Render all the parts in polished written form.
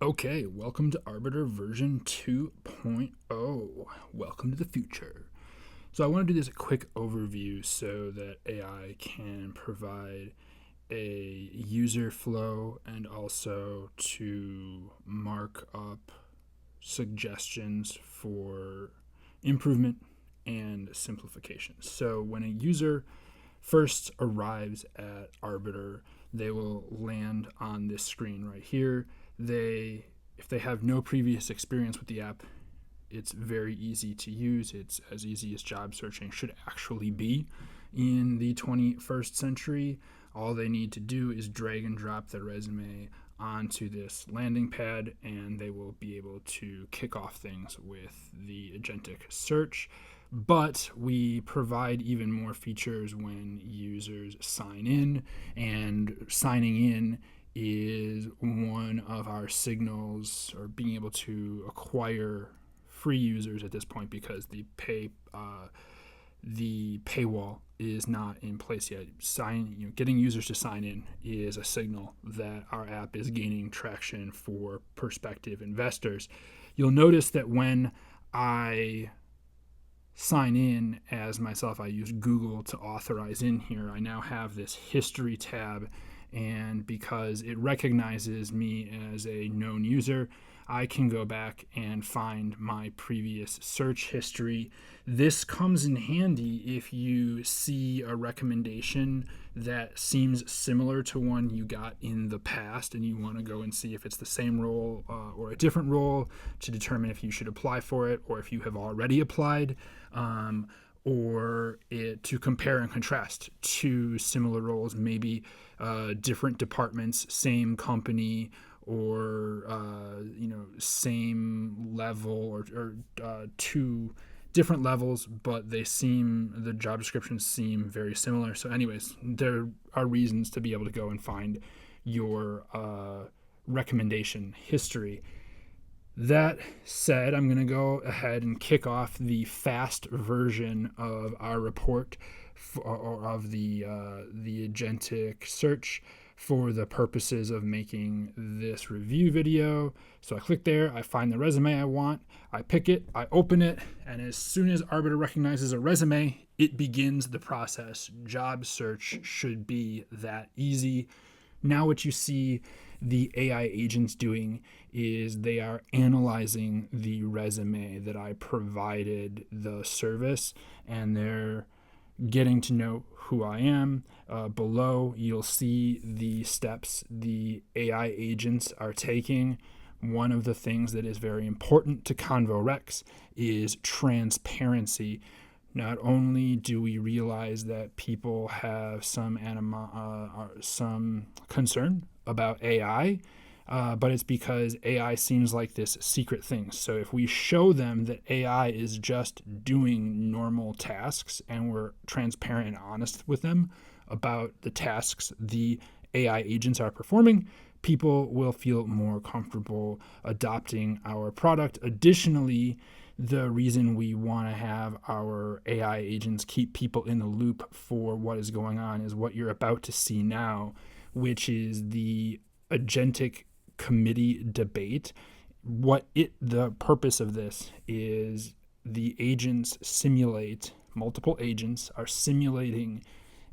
Okay, welcome to Arbiter version 2.0. Welcome to the future. So I want to do this quick overview so that AI can provide a user flow and also to mark up suggestions for improvement and simplification. So when a user first arrives at Arbiter, they will land on this screen right here. If they have no previous experience with the app, it's very easy to use. It's as easy as job searching should actually be in the 21st century. All they need to do is drag and drop their resume onto this landing pad, and they will be able to kick off things with the agentic search. But we provide even more features when users sign in, and signing in is one of our signals, or being able to acquire free users at this point because the paywall is not in place yet. Getting users to sign in is a signal that our app is gaining traction for prospective investors. You'll notice that when I sign in as myself, I use Google to authorize in here. I now have this history tab, and because it recognizes me as a known user, I can go back and find my previous search history. This comes in handy if you see a recommendation that seems similar to one you got in the past and you want to go and see if it's the same role or a different role to determine if you should apply for it or if you have already applied. To compare and contrast two similar roles, maybe different departments, same company, or same level, or two different levels, but the job descriptions seem very similar. So anyways, there are reasons to be able to go and find your recommendation history. That said, I'm going to go ahead and kick off the fast version of our report or of the agentic search for the purposes of making this review video. So I click there, I find the resume I want, I pick it, I open it, and as soon as Arbiter recognizes a resume, it begins the process. Job search should be that easy. Now what you see the AI agents doing is they are analyzing the resume that I provided the service, and they're getting to know who I am. Below, you'll see the steps the AI agents are taking. One of the things that is very important to ConvoRex is transparency. Not only do we realize that people have some concern about AI, but it's because AI seems like this secret thing. So if we show them that AI is just doing normal tasks and we're transparent and honest with them about the tasks the AI agents are performing, people will feel more comfortable adopting our product. Additionally, the reason we want to have our AI agents keep people in the loop for what is going on is what you're about to see now, which is the agentic committee debate. The purpose of this is the multiple agents are simulating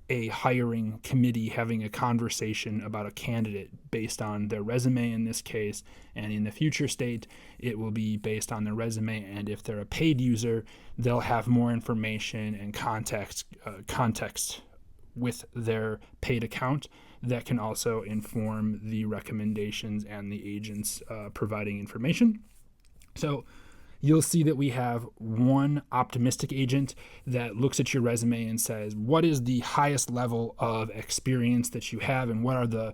a hiring committee having a conversation about a candidate based on their resume in this case, and in the future state it will be based on their resume, and if they're a paid user they'll have more information and context with their paid account that can also inform the recommendations and the agents providing information. So you'll see that we have one optimistic agent that looks at your resume and says, what is the highest level of experience that you have and what are the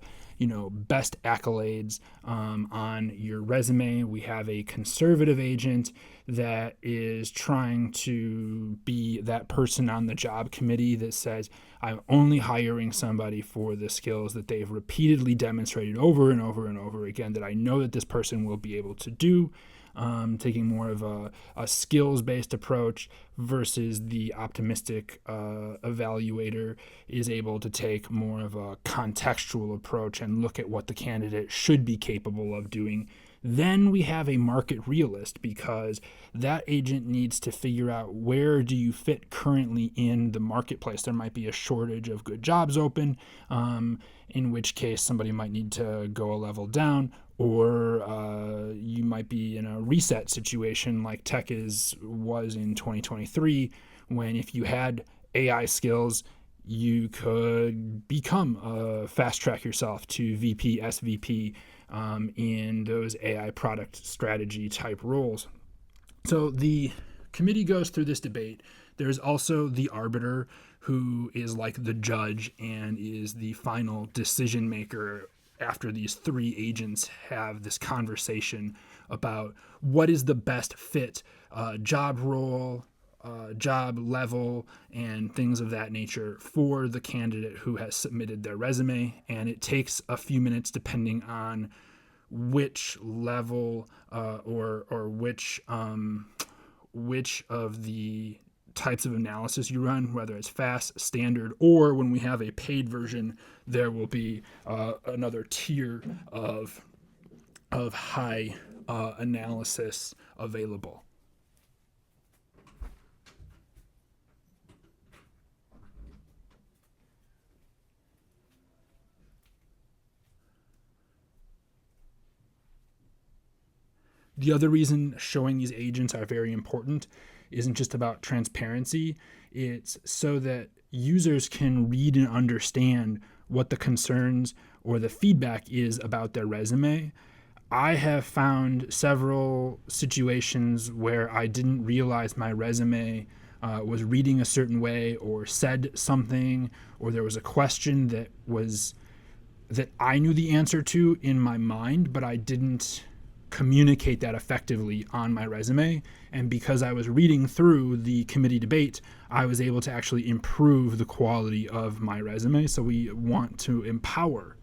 best accolades on your resume. We have a conservative agent that is trying to be that person on the job committee that says, I'm only hiring somebody for the skills that they've repeatedly demonstrated over and over and over again that I know that this person will be able to do. Taking more of a skills-based approach versus the optimistic evaluator is able to take more of a contextual approach and look at what the candidate should be capable of doing Then we have a market realist, because that agent needs to figure out where do you fit currently in the marketplace. There might be a shortage of good jobs open, in which case somebody might need to go a level down, or you might be in a reset situation like tech was in 2023, when if you had AI skills, you could become fast track yourself to VP, SVP, in those AI product strategy type roles. So the committee goes through this debate. There's also the arbiter, who is like the judge and is the final decision maker after these three agents have this conversation about what is the best fit, job role, job level, and things of that nature for the candidate who has submitted their resume. And it takes a few minutes depending on which level or which of the types of analysis you run, whether it's fast, standard, or when we have a paid version, there will be another tier of high analysis available. The other reason showing these agents are very important isn't just about transparency. It's so that users can read and understand what the concerns or the feedback is about their resume. I have found several situations where I didn't realize my resume was reading a certain way, or said something, or there was a question that I knew the answer to in my mind, but I didn't communicate that effectively on my resume. And because I was reading through the committee debate, I was able to actually improve the quality of my resume. So we want to empower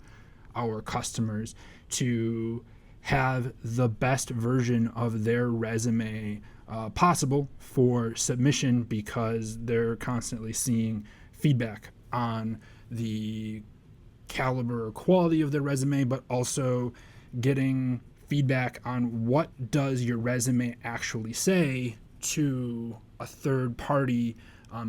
our customers to have the best version of their resume possible for submission, because they're constantly seeing feedback on the caliber or quality of their resume, but also getting feedback on what does your resume actually say to a third party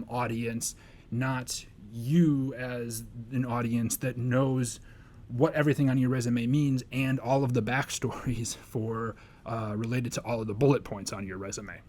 audience, not you as an audience that knows what everything on your resume means and all of the backstories for related to all of the bullet points on your resume.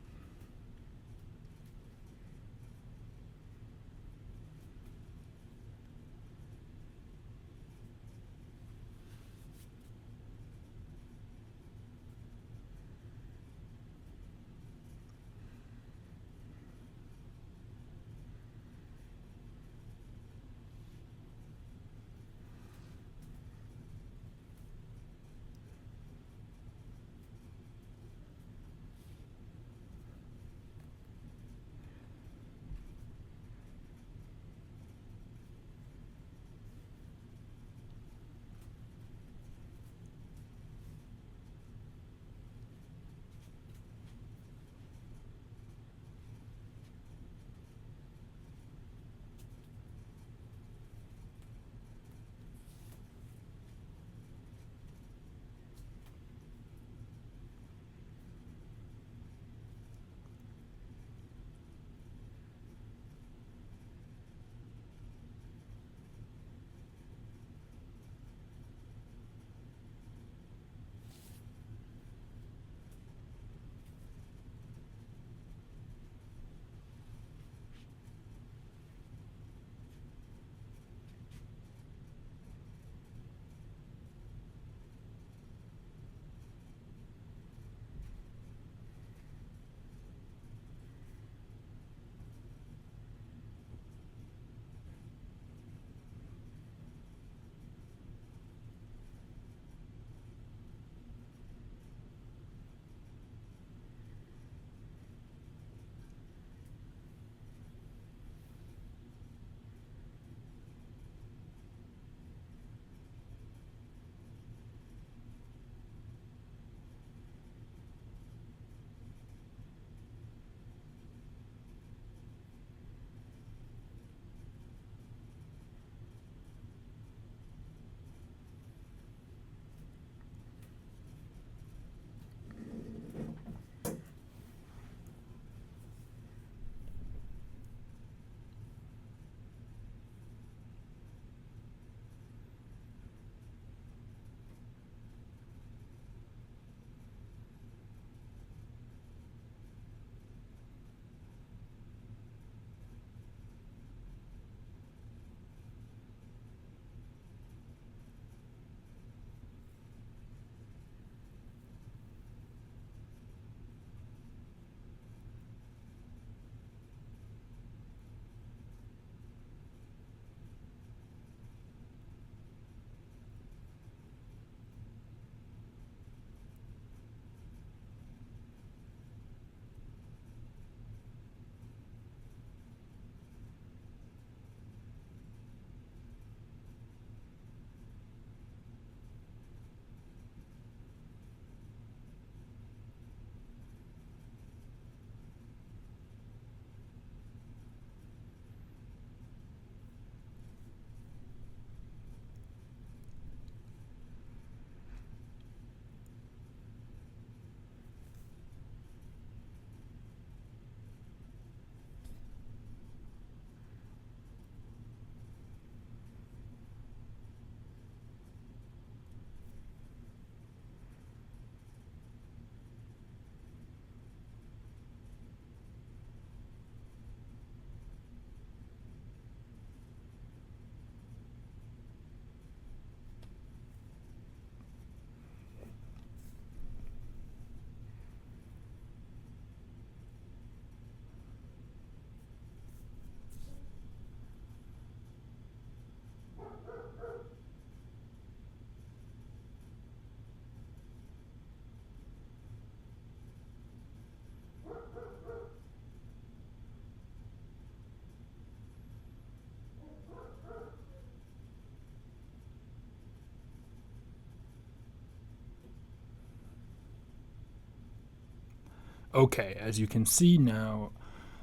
Okay, as you can see now,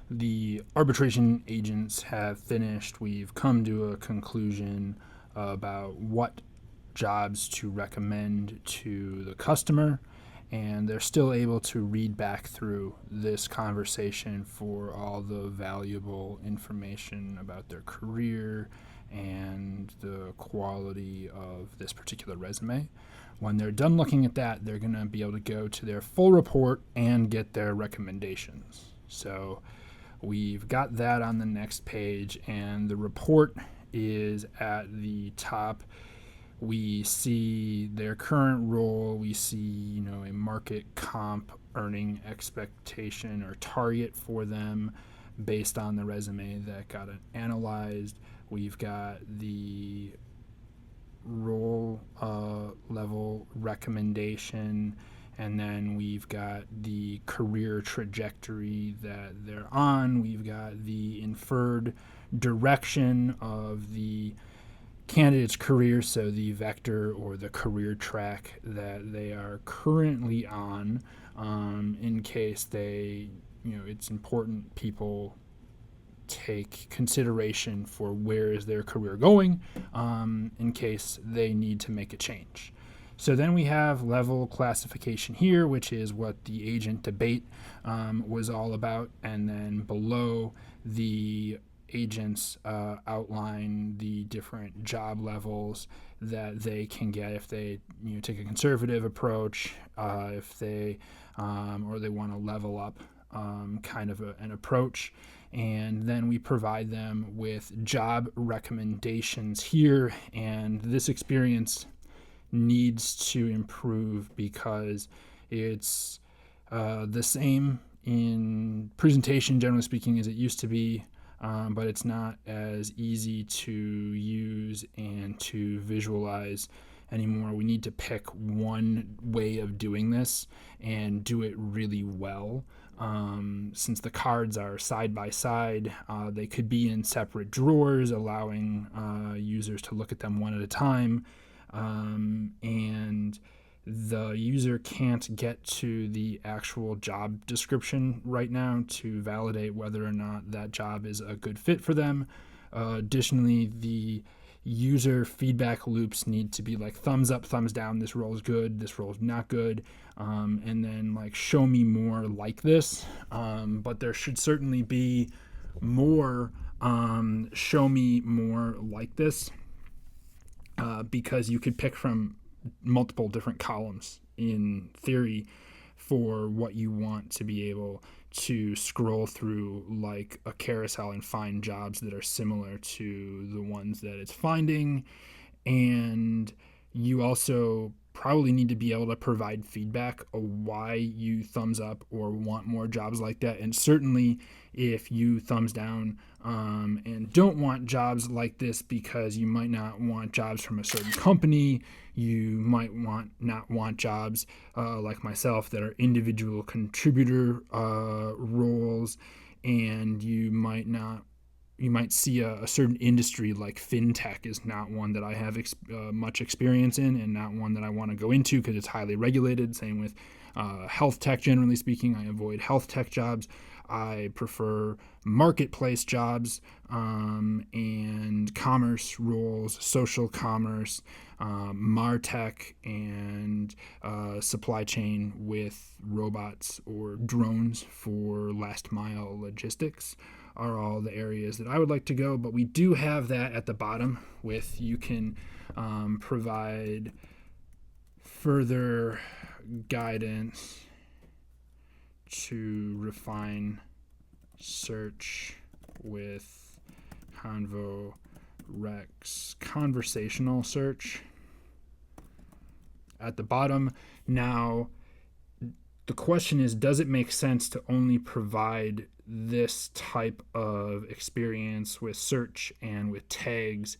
the arbitration agents have finished. We've come to a conclusion about what jobs to recommend to the customer, and they're still able to read back through this conversation for all the valuable information about their career and the quality of this particular resume. When they're done looking at that, they're going to be able to go to their full report and get their recommendations. So we've got that on the next page, and the report is at the top. We see their current role. We see, a market comp earning expectation or target for them based on the resume that got analyzed. We've got the role level recommendation, and then we've got the career trajectory that they're on. We've got the inferred direction of the candidate's career, so the vector or the career track that they are currently on, in case they, it's important people take consideration for where is their career going, in case they need to make a change. So then we have level classification here, which is what the agent debate was all about. And then below, the agents outline the different job levels that they can get if they take a conservative approach, if they or they want to level up kind of an approach. And then we provide them with job recommendations here. And this experience needs to improve because it's the same in presentation, generally speaking, as it used to be, but it's not as easy to use and to visualize anymore. We need to pick one way of doing this and do it really well. Since the cards are side by side, they could be in separate drawers, allowing users to look at them one at a time. And the user can't get to the actual job description right now to validate whether or not that job is a good fit for them. Additionally, the user feedback loops need to be like thumbs up, thumbs down, this role is good, this role is not good, and then like show me more like this. But there should certainly be more show me more like this, because you could pick from multiple different columns in theory for what you want to be able to scroll through like a carousel and find jobs that are similar to the ones that it's finding. And you also probably need to be able to provide feedback of why you thumbs up or want more jobs like that. And certainly if you thumbs down and don't want jobs like this because you might not want jobs from a certain company, you might not want jobs like myself that are individual contributor roles, and you might see a certain industry like fintech is not one that I have much experience in, and not one that I want to go into because it's highly regulated. Same with health tech, generally speaking. I avoid health tech jobs. I prefer marketplace jobs and commerce roles, social commerce, MarTech, and supply chain with robots or drones for last mile logistics are all the areas that I would like to go. But we do have that at the bottom with you can provide further guidance to refine search with Convo Rex conversational search at the bottom. Now, the question is, does it make sense to only provide this type of experience with search and with tags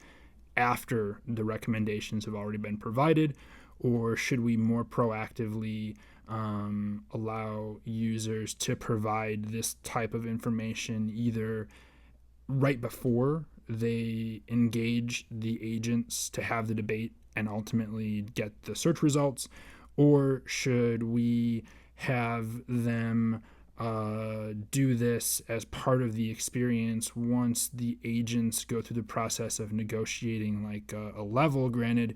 after the recommendations have already been provided? Or should we more proactively allow users to provide this type of information either right before they engage the agents to have the debate and ultimately get the search results? Or should we have them do this as part of the experience once the agents go through the process of negotiating like a level. Granted,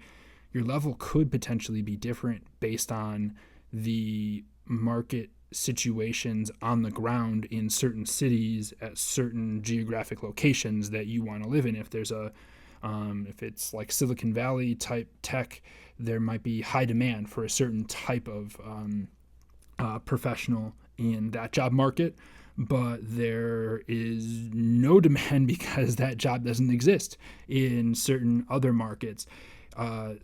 your level could potentially be different based on the market situations on the ground in certain cities at certain geographic locations that you want to live in. If it's like Silicon Valley type tech, there might be high demand for a certain type of professional in that job market, but there is no demand because that job doesn't exist in certain other markets.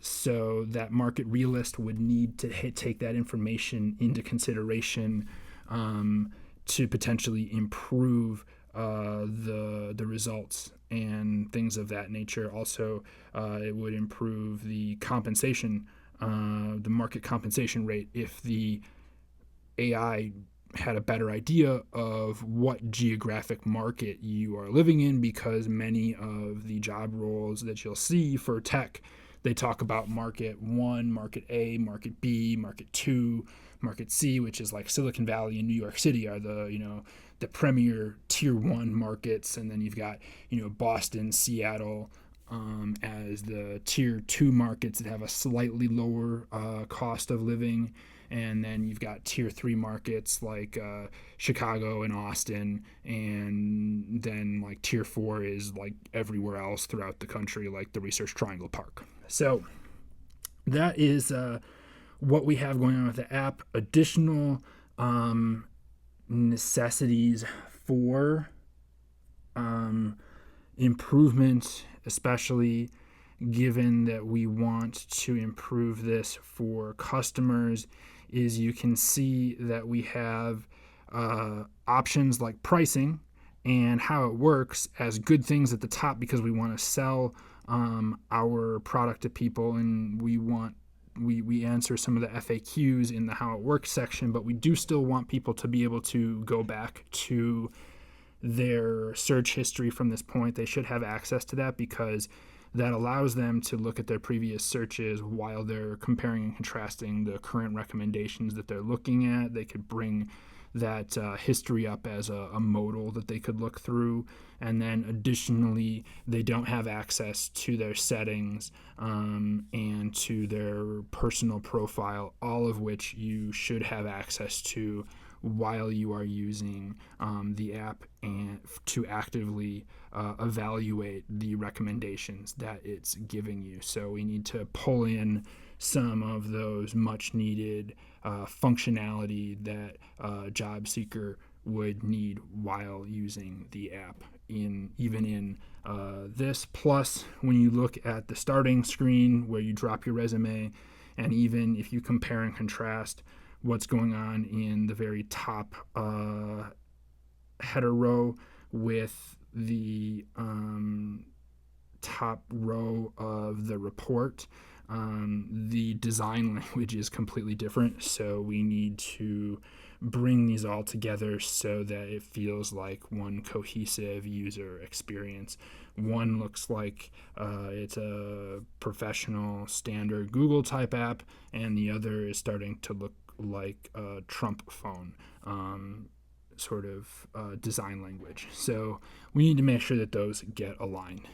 So that market realist would need to take that information into consideration to potentially improve the results and things of that nature. Also, it would improve the compensation, the market compensation rate, if the AI had a better idea of what geographic market you are living in, because many of the job roles that you'll see for tech, they talk about market 1, market A, market B, market 2, market C, which is like Silicon Valley and New York City are the premier tier 1 markets, and then you've got Boston, Seattle, as the tier 2 markets that have a slightly lower cost of living. And then you've got tier 3 markets like Chicago and Austin, and then like tier 4 is like everywhere else throughout the country, like the Research Triangle Park. So that is what we have going on with the app. Additional necessities for improvement, especially given that we want to improve this for customers, is you can see that we have options like pricing and how it works as good things at the top, because we want to sell our product to people, and we answer some of the FAQs in the how it works section, but we do still want people to be able to go back to their search history from this point. They should have access to that, because that allows them to look at their previous searches while they're comparing and contrasting the current recommendations that they're looking at. They could bring that history up as a modal that they could look through. And then additionally, they don't have access to their settings and to their personal profile, all of which you should have access to while you are using the app, and to actively evaluate the recommendations that it's giving you. So we need to pull in some of those much needed functionality that a job seeker would need while using the app, even in this. Plus, when you look at the starting screen where you drop your resume, and even if you compare and contrast what's going on in the very top header row with the top row of the report, the design language is completely different. So we need to bring these all together so that it feels like one cohesive user experience. One looks like it's a professional standard Google type app, and the other is starting to look like a Trump phone sort of design language. So we need to make sure that those get aligned.